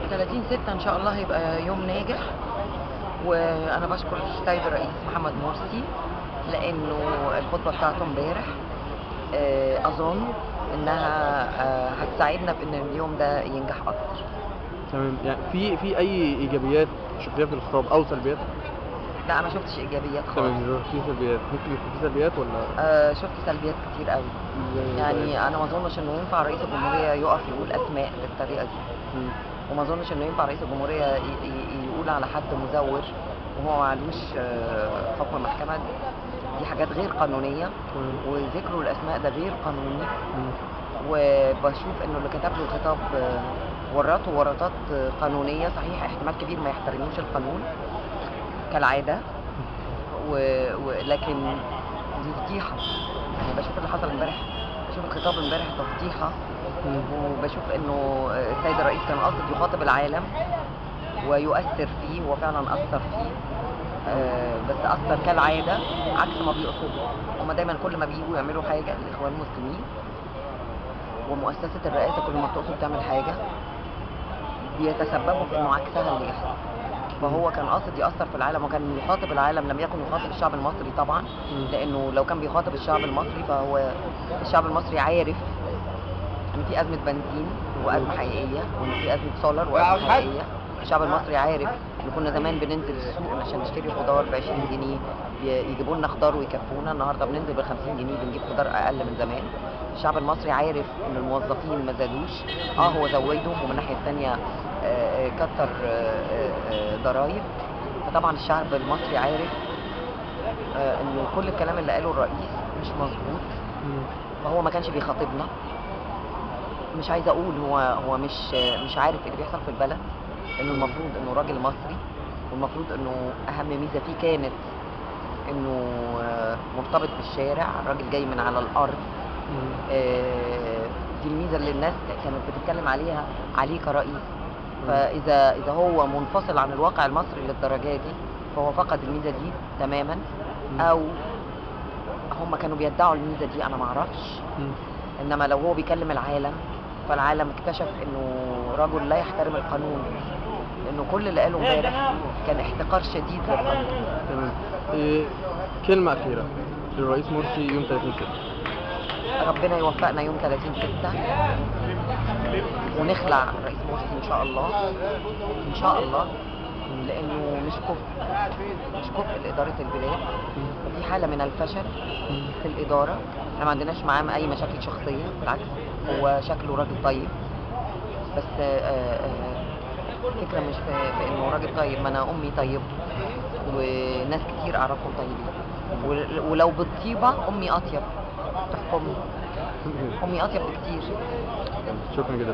30/6 إن شاء الله هيبقى يوم ناجح، وأنا باشكر السيد الرئيس محمد مرسي لأنه الخطبة بتاعته امبارح أظن إنها هتساعدنا في إن اليوم ده ينجح أكتر. تمام، يعني في أي إيجابيات شُفتيها في الخطاب أو سلبيات؟ لا ما شفتش إيجابيات خالص. تمام، في سلبيات، ممكن يكون في سلبيات والّا؟ شفت سلبيات كتير قوي. طيب. يعني أنا ما أظنش إنه ينفع رئيس الجمهورية يقف يقول أسماء بالطريقة دي، إمم. وما أظنش إنه ينفع رئيس الجمهورية يقول على حد مزور وهو معلوش حكم محكمة. دي حاجات غير قانونية، وذكره الأسماء ده غير قانوني. وبشوف إنه اللي كتب له الخطاب ورطه ورطات قانونية، صحيح احتمال كبير ما يحترموش القانون كالعادة، ولكن دي فضيحة. يعني بشوف اللي حصل امبارح، بشوف الخطاب امبارح تفضيحة، وبشوف إنه السيد الرئيس كان قاصد يخاطب العالم ويؤثر فيه، وفعلا أثر فيه. بس أثر كالعادة عكس ما بيقصدوا. هما دايما كل ما بييجوا يعملوا حاجة للإخوان المسلمين ومؤسسة الرئاسة كل ما بتقصد تعمل حاجة بيتسببوا في إنه عكسها اللي يحصل. فهو كان قاصد يأثر في العالم وكان يخاطب العالم، لم يكن يخاطب الشعب المصري طبعا، لأنه لو كان بيخاطب الشعب المصري فهو الشعب المصري عارف إن في أزمة بنزين وأزمة حقيقية، وإن في أزمة سولر وأزمة حقيقية. الشعب المصري عارف إن كنا زمان بننزل السوق عشان نشتري خضار ب20 جنيه يجيبوا لنا خضار ويكفونا، النهارده بننزل ب50 جنيه بنجيب خضار أقل من زمان. الشعب المصري عارف إن الموظفين ما زادوش، هو زودهم، ومن الناحية التانية كتر ضرايب. فطبعا الشعب المصري عارف إنه كل الكلام اللي قاله الرئيس مش مظبوط، فهو ما كانش بيخاطبنا. مش عايزه اقول هو مش عارف اللي بيحصل في البلد، انه المفروض انه راجل مصري، والمفروض انه اهم ميزه فيه كانت انه مرتبط بالشارع، راجل جاي من على الارض. دي الميزه اللي الناس كانت بتتكلم عليه كرئيس. فاذا هو منفصل عن الواقع المصري للدرجه دي فهو فقد الميزه دي تماما، او هم كانوا بيدعوا الميزه دي، انا معرفش. انما لو هو بيكلم العالم فالعالم اكتشف انه رجل لا يحترم القانون، لانه كل اللي قاله امبارح كان احتقار شديد للقانون. تمام. كلمة أخيرة للرئيس مرسي يوم 30/6. ربنا يوفقنا يوم 30/6 ونخلع الرئيس مرسي ان شاء الله، ان شاء الله، لانه مش كفء لاداره البلاد، وفي حاله من الفشل في الاداره. احنا ما عندناش معاه اي مشاكل شخصيه، بالعكس هو شكله راجل طيب، بس الفكره مش في انه راجل طيب. ما انا امي طيب وناس كتير اعرفهم طيبين، ولو بالطيبه امي اطيب تحكمني، امي اطيب بكتير. شكرا جدا.